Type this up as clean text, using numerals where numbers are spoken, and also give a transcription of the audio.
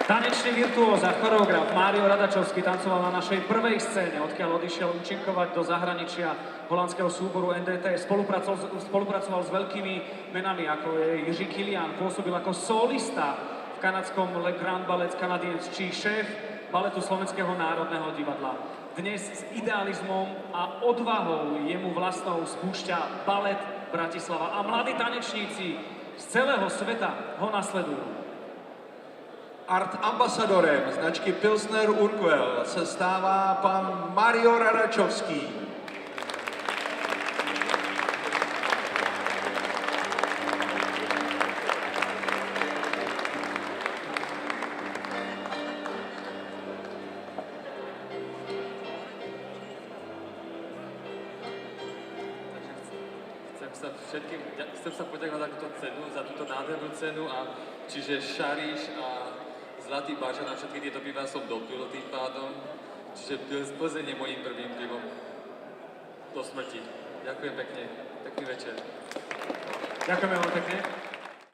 Tanečný virtuóz a choreograf Mário Radačovský tancoval na našej prvej scéne, odkiaľ odišiel účinkovať do zahraničia holandského súboru NDT. Spolupracoval s veľkými menami, ako je Jiří Kilian, pôsobil ako solista v kanadskom Le Grand Ballet Canadiens, či šéf baletu Slovenského národného divadla. Dnes s idealizmom a odvahou jemu vlastnou spúšťa balet Bratislava a mladí tanečníci z celého sveta ho nasledujú. Art ambasadorem značky Pilsner Urquell se stává pan Mário Radačovský. Chcem sa poďakovať za túto nádhernú cenu, a čiže Šariš a Zlatý bažan a všetky tieto pivá som dopil tým pádom, čiže Plzeň je mojím prvým pivom do smrti. Ďakujem pekne, pekný večer. Ďakujeme veľmi pekne.